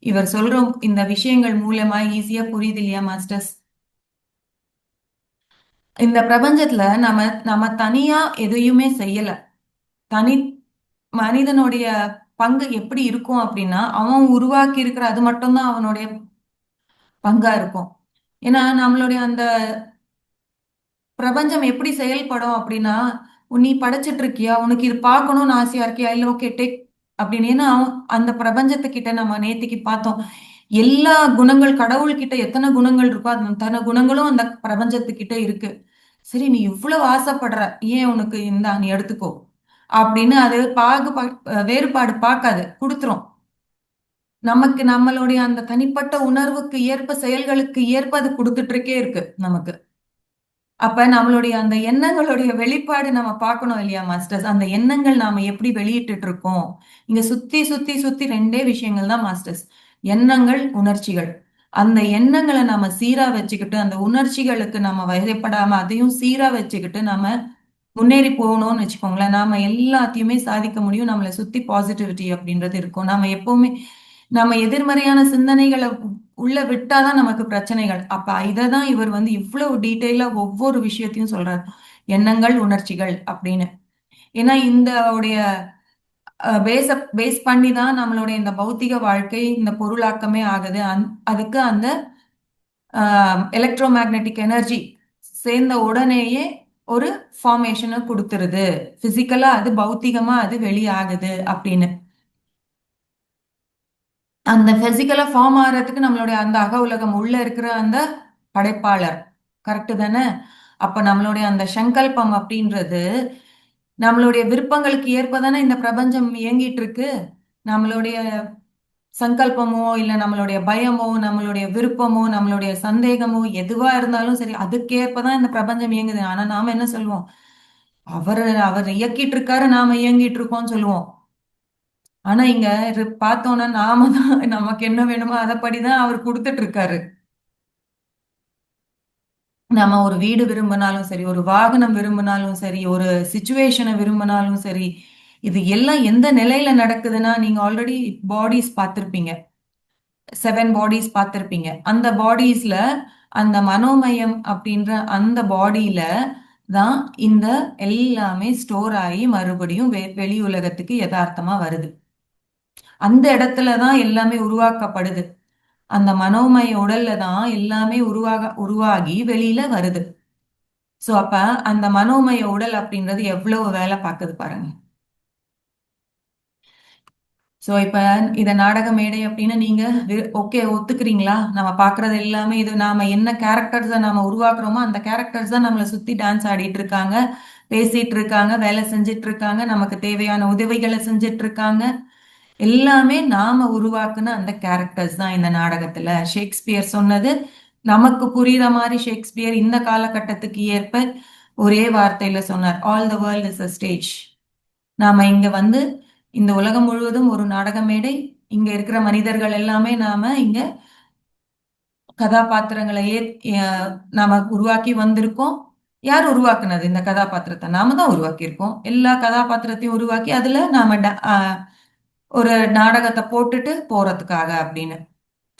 இவர் சொல்ற இந்த விஷயங்கள் மூலமா ஈஸியா புரியுது இல்லையா மாஸ்டர்ஸ்? இந்த பிரபஞ்சத்துல நம்ம நம்ம தனியா எதையுமே செய்யல. தனி மனிதனுடைய பங்கு எப்படி இருக்கும் அப்படின்னா, அவன் உருவாக்கி இருக்கிற அது மட்டும்தான் அவனுடைய பங்கா இருக்கும். ஏன்னா நம்மளுடைய அந்த பிரபஞ்சம் எப்படி செயல்படும் அப்படின்னா, நீ படைச்சிட்டு இருக்கியா, உனக்கு இது பார்க்கணும்னு ஆசையா இருக்கியா, இல்ல ஓகே டேக் அப்படின்னு. ஏன்னா அந்த பிரபஞ்சத்துக்கிட்ட நம்ம நேத்திக்கு பார்த்தோம், எல்லா குணங்கள் கடவுள்கிட்ட எத்தனை குணங்கள் இருக்கோ அத்தனை குணங்களும் அந்த பிரபஞ்சத்துக்கிட்ட இருக்கு. சரி நீ இவ்வளவு ஆசைப்படுற, ஏன் உனக்கு இந்தா நீ எடுத்துக்கோ அப்படின்னு அது வேறுபாடு பார்க்காது, கொடுத்துரும். நமக்கு நம்மளுடைய அந்த தனிப்பட்ட உணர்வுக்கு ஏற்ப செயல்களுக்கு ஏற்ப அது கொடுத்துட்டு இருக்கே இருக்கு நமக்கு. அப்ப நம்மளுடைய அந்த எண்ணங்களுடைய வெளிப்பாடு நம்ம பார்க்கணும் இல்லையா மாஸ்டர்ஸ்? அந்த எண்ணங்கள் நாம எப்படி வெளியிட்டுட்டு இருக்கோம்? இங்க சுத்தி சுத்தி சுத்தி ரெண்டே விஷயங்கள் தான் மாஸ்டர்ஸ்: எண்ணங்கள், உணர்ச்சிகள். அந்த எண்ணங்களை நாம சீரா வச்சுக்கிட்டு, அந்த உணர்ச்சிகளுக்கு நம்ம வயப்படாம அதையும் சீரா வச்சுக்கிட்டு நாம முன்னேறி போகணும்னு வச்சுக்கோங்களேன், நாம எல்லாத்தையுமே சாதிக்க முடியும். நம்மளை சுத்தி பாசிட்டிவிட்டி அப்படின்றது இருக்கும். நாம எப்பவுமே நம்ம எதிர்மறையான சிந்தனைகளை உள்ள விட்டாதான் நமக்கு பிரச்சனைகள். அப்ப இததான் இவர் வந்து இவ்வளவு டீட்டெயிலா ஒவ்வொரு விஷயத்தையும் சொல்றாரு, எண்ணங்கள் உணர்ச்சிகள் அப்படின்னு. ஏன்னா இந்த உடைய பேஸ் பண்ணி தான் நம்மளுடைய இந்த பௌத்திக வாழ்க்கை, இந்த பொருளாக்கமே ஆகுது. அதுக்கு அந்த எலக்ட்ரோ மேக்னெட்டிக் எனர்ஜி சேர்ந்த உடனேயே ஒரு ஃபார்மேஷனை கொடுத்துருது. பிசிக்கலா அது பௌத்திகமா அது வெளியாகுது அப்படின்னு. அந்த பிசிக்கலா ஃபார்ம் ஆகிறதுக்கு நம்மளுடைய அந்த அக உலகம் உள்ள இருக்கிற அந்த படைப்பாளர் கரெக்டு தானே? அப்ப நம்மளுடைய அந்த சங்கல்பம் அப்படின்றது நம்மளுடைய விருப்பங்களுக்கு ஏற்பதானே இந்த பிரபஞ்சம் இயங்கிட்டு இருக்கு. நம்மளுடைய சங்கல்பமோ இல்ல நம்மளுடைய பயமோ நம்மளுடைய விருப்பமோ நம்மளுடைய சந்தேகமோ எதுவா இருந்தாலும் சரி, அதுக்கேற்பதான் இந்த பிரபஞ்சம் இயங்குது. ஆனா நாம என்ன சொல்லுவோம்? அவர் அவர் இயக்கிட்டு இருக்காரு, நாம இயங்கிட்டு இருக்கோம்னு சொல்லுவோம். ஆனா இங்க பார்த்தோம்னா நாம தான் நமக்கு என்ன வேணுமோ அதைப்படிதான் அவர் கொடுத்துட்டு இருக்காரு. நம்ம ஒரு வீடு விரும்பினாலும் சரி, ஒரு வாகனம் விரும்பினாலும் சரி, ஒரு சிச்சுவேஷனை விரும்பினாலும் சரி, இது எல்லாம் எந்த நிலையில நடக்குதுன்னா, நீங்க ஆல்ரெடி பாடிஸ் பார்த்திருப்பீங்க, 7 பாடிஸ் பார்த்திருப்பீங்க. அந்த பாடிஸ்ல அந்த மனோமயம் அப்படின்ற அந்த பாடியில தான் இந்த எல்லாமே ஸ்டோர் ஆகி மறுபடியும் வெளி உலகத்துக்கு யதார்த்தமா வருது. அந்த இடத்துல தான் எல்லாமே உருவாக்கப்படுது. அந்த மனோமய உடல்ல தான் எல்லாமே உருவாகி வெளியில வருது. சோ அப்ப அந்த மனோமய உடல் அப்படின்றது எவ்வளவு வேலை பார்க்குது பாருங்க. சோ இப்ப இத நாடக மேடை அப்படின்னு நீங்க ஓகே ஒத்துக்கிறீங்களா? நம்ம பாக்குறது எல்லாமே இது நாம என்ன கேரக்டர்ஸ நாம உருவாக்குறோமோ அந்த கேரக்டர்ஸ் தான் நம்மளை சுத்தி டான்ஸ் ஆடிட்டு இருக்காங்க, பேசிட்டு இருக்காங்க, வேலை செஞ்சிட்டு இருக்காங்க, நமக்கு தேவையான உதவிகளை செஞ்சிட்டு இருக்காங்க. எல்லாமே நாம உருவாக்குன அந்த கேரக்டர்ஸ் தான் இந்த நாடகத்துல. ஷேக்ஸ்பியர் சொன்னது நமக்கு புரியுற மாதிரி ஷேக்ஸ்பியர் இந்த காலகட்டத்துக்கு ஏற்ப ஒரே வார்த்தையில சொன்னார்: all the world is a stage. நாம இங்க வந்து இந்த உலகம் முழுவதும் ஒரு நாடக மேடை. இங்க இருக்கிற மனிதர்கள் எல்லாமே நாம இங்க கதாபாத்திரங்களையே நாம உருவாக்கி வந்திருக்கோம். யார் உருவாக்குனது இந்த கதாபாத்திரத்தை? நாம தான் உருவாக்கி இருக்கோம். எல்லா கதாபாத்திரத்தையும் உருவாக்கி அதுல நாம ஒரு நாடகத்தை போட்டுட்டு போறதுக்காக அப்படின்னு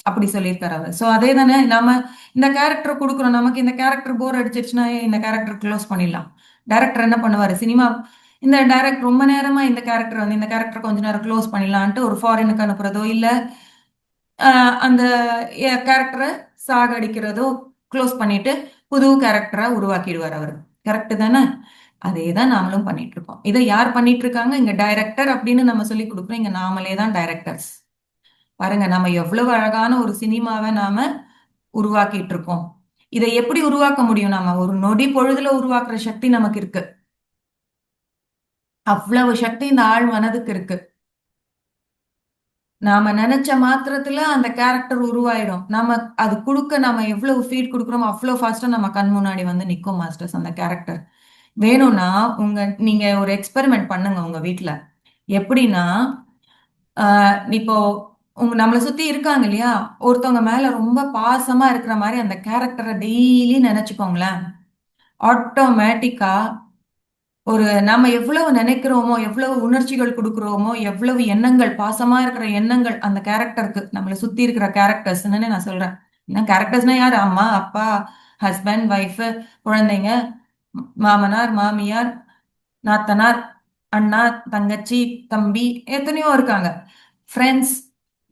அப்படி சொல்லியிருக்காரு அவர். சோ அதே தானே நாம இந்த கேரக்டர் கொடுக்குறோம். நமக்கு இந்த கேரக்டர் போர் அடிச்சிருச்சுன்னா இந்த கேரக்டர் க்ளோஸ் பண்ணிடலாம். டைரக்டர் என்ன பண்ணுவாரு? சினிமா இந்த டைரக்டர் ரொம்ப நேரமா இந்த கேரக்டர் வந்து இந்த கேரக்டர் கொஞ்ச நேரம் க்ளோஸ் பண்ணிடலான்ட்டு ஒரு ஃபாரினுக்கு அனுப்புறதோ இல்ல அந்த கேரக்டரை சாகடிக்கிறதோ க்ளோஸ் பண்ணிட்டு புது கேரக்டரா உருவாக்கிடுவார் அவர். கரெக்ட் தானே? அதே தான் நாமளும் பண்ணிட்டு இருக்கோம். இதை யார் பண்ணிட்டு இருக்காங்க? இங்க டைரக்டர் அப்படின்னு நம்ம சொல்லி கொடுக்குறோம். இங்க நாமளே தான் டைரக்டர்ஸ். பாருங்க நம்ம எவ்வளவு அழகான ஒரு சினிமாவை நாம உருவாக்கிட்டு இருக்கோம். இதை எப்படி உருவாக்க முடியும்? நாம ஒரு நொடி பொழுதுல உருவாக்குற சக்தி நமக்கு இருக்கு. அவ்வளவு சக்தி இந்த ஆழ் மனதுக்கு இருக்கு. நாம நினைச்ச மாத்திரத்துல அந்த கேரக்டர் உருவாயிடும். நம்ம அது கொடுக்க நம்ம எவ்வளவு ஃபீட் கொடுக்குறோமோ அவ்வளவு ஃபாஸ்டா நம்ம கண் முன்னாடி வந்து நிற்கும் மாஸ்டர்ஸ் அந்த கேரக்டர். வேணும்னா நீங்க ஒரு எக்ஸ்பெரிமெண்ட் பண்ணுங்க உங்க வீட்டுல. எப்படின்னா இப்போ நம்மளை சுத்தி இருக்காங்க இல்லையா, ஒருத்தவங்க மேல ரொம்ப பாசமா இருக்கிற மாதிரி அந்த கேரக்டரை டெய்லி நினைச்சுக்கோங்களேன். ஆட்டோமேட்டிக்கா நம்ம எவ்வளவு நினைக்கிறோமோ, எவ்வளவு உணர்ச்சிகள் கொடுக்குறோமோ, எவ்வளவு எண்ணங்கள், பாசமா இருக்கிற எண்ணங்கள் அந்த கேரக்டருக்கு, நம்மளை சுத்தி இருக்கிற கேரக்டர்ஸ்ன்னு நான் சொல்றேன். ஏன்னா கேரக்டர்ஸ்னா யாரு? அம்மா, அப்பா, ஹஸ்பண்ட், ஒய்ஃப், குழந்தைங்க, மாமனார், மாமியார், நாத்தனார், அண்ணா, தங்கச்சி, தம்பி, எத்தனையோ இருக்காங்க, ஃப்ரெண்ட்ஸ்.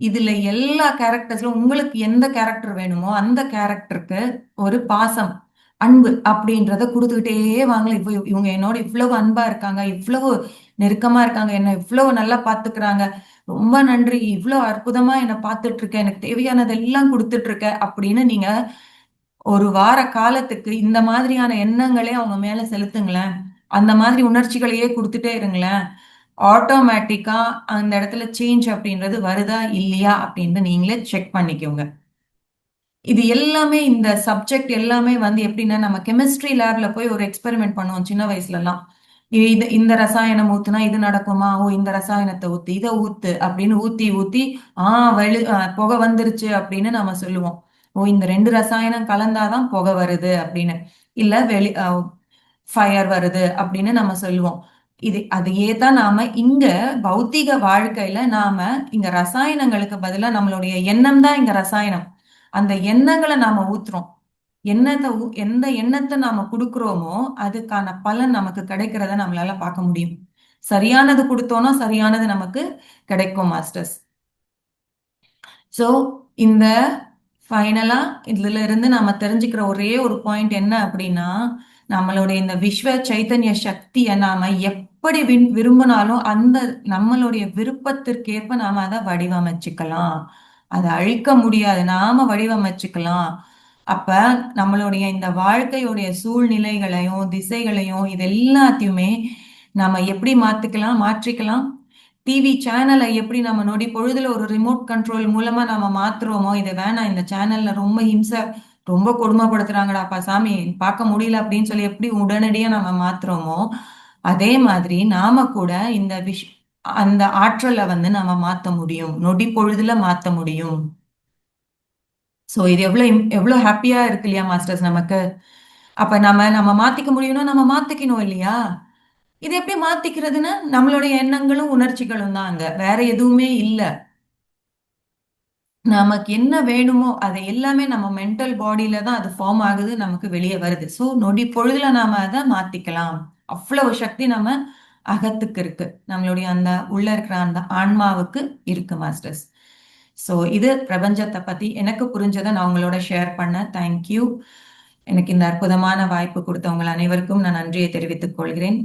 இதுல எல்லா கேரக்டர்ஸ்ல உங்களுக்கு எந்த கேரக்டர் வேணுமோ அந்த கேரக்டருக்கு ஒரு பாசம், அன்பு அப்படின்றத கொடுத்துக்கிட்டே வாங்கல. இப்போ இவங்க என்னோட இவ்வளவு அன்பா இருக்காங்க, இவ்வளவு நெருக்கமா இருக்காங்க, என்ன இவ்வளவு நல்லா பாத்துக்கிறாங்க, ரொம்ப நன்றி, இவ்வளவு அற்புதமா என்ன பார்த்துட்டு இருக்க, எனக்கு தேவையானதெல்லாம் கொடுத்துட்டு இருக்க அப்படின்னு நீங்க ஒரு வார காலத்துக்கு இந்த மாதிரியான எண்ணங்களே அவங்க மேல செலுத்துங்களேன். அந்த மாதிரி உணர்ச்சிகளையே கொடுத்துட்டே இருங்களேன். ஆட்டோமேட்டிக்கா அந்த இடத்துல சேஞ்ச் அப்படின்றது வருதா இல்லையா அப்படின்னு நீங்களே செக் பண்ணிக்கோங்க. இது எல்லாமே இந்த சப்ஜெக்ட் எல்லாமே வந்து எப்படின்னா நம்ம கெமிஸ்ட்ரி லேப்ல போய் ஒரு எக்ஸ்பெரிமெண்ட் பண்ணுவோம் சின்ன வயசுல எல்லாம். இது இந்த ரசாயனம் ஊத்துனா இது நடக்குமா, ஓ இந்த ரசாயனத்தை ஊத்து இதை ஊத்து அப்படின்னு ஊத்தி ஊத்தி புகை வந்துருச்சு அப்படின்னு நம்ம சொல்லுவோம். ஓ இந்த ரெண்டு ரசாயனம் கலந்தாதான் புகை வருது அப்படின்னு, இல்ல ஃபயர் வருது அப்படின்னு நம்ம சொல்லுவோம். அதையே தான் நாம இங்க பௌத்திக வாழ்க்கையில நாம இங்க ரசாயனங்களுக்கு பதிலா நம்மளுடைய எண்ணம் தான் இங்க ரசாயனம். அந்த எண்ணங்களை நாம ஊத்துறோம். எந்த எண்ணத்தை நாம கொடுக்கிறோமோ அதுக்கான பலன் நமக்கு கிடைக்கிறத நம்மளால பார்க்க முடியும். சரியானது கொடுத்தோம்னா சரியானது நமக்கு கிடைக்கும் மாஸ்டர்ஸ். சோ இந்த ஃபைனலா இதுல இருந்து நாம தெரிஞ்சுக்கிற ஒரே ஒரு பாயிண்ட் என்ன அப்படின்னா, நம்மளுடைய இந்த விஸ்வ சைத்தன்ய சக்தியை நாம எப்படி விரும்பினாலும் அந்த நம்மளுடைய விருப்பத்திற்கேற்ப நாம அதை வடிவமைச்சுக்கலாம். அதை அழிக்க முடியாது, நாம வடிவமைச்சுக்கலாம். அப்ப நம்மளுடைய இந்த வாழ்க்கையுடைய சூழ்நிலைகளையும் திசைகளையும் இது எல்லாத்தையுமே நாம எப்படி மாற்றிக்கலாம். டிவி சேனலை எப்படி நம்ம நொடி பொழுதுல ஒரு ரிமோட் கண்ட்ரோல் மூலமா நம்ம மாத்துறோமோ, இதை வேணாம் இந்த சேனல்ல ரொம்ப ஹிம்சை, ரொம்ப கொடுமைப்படுத்துறாங்கடாப்பா சாமி பார்க்க முடியல அப்படின்னு சொல்லி எப்படி உடனடியா நம்ம மாத்துறோமோ, அதே மாதிரி நாம கூட அந்த ஆற்றலை வந்து நம்ம மாத்த முடியும், நொடி பொழுதுல மாத்த முடியும். சோ இது எவ்வளவு ஹாப்பியா இருக்கு இல்லையா மாஸ்டர்ஸ் நமக்கு. அப்ப நம்ம மாத்திக்க முடியும்னா நம்ம மாத்திக்கணும் இல்லையா. இது எப்படி மாத்திக்கிறதுன்னு நம்மளுடைய எண்ணங்களும் உணர்ச்சிகளும் தான், அங்க வேற எதுவுமே இல்ல. நமக்கு என்ன வேணுமோ அதை எல்லாமே நம்ம மென்டல் பாடியில தான் அது ஃபார்ம் ஆகுது, நமக்கு வெளியே வருது. ஸோ நொடி பொழுதுல நாம அதை மாத்திக்கலாம். அவ்வளவு சக்தி நம்ம அகத்துக்கு இருக்கு, நம்மளுடைய அந்த உள்ள இருக்கிற அந்த ஆன்மாவுக்கு இருக்கு மாஸ்டர்ஸ். ஸோ இது பிரபஞ்சத்தை பத்தி எனக்கு புரிஞ்சதை நான் உங்களோட ஷேர் பண்ண. தேங்க்யூ. எனக்கு இந்த அற்புதமான வாய்ப்பு கொடுத்தவங்க அனைவருக்கும் நான் நன்றியை தெரிவித்துக் கொள்கிறேன்.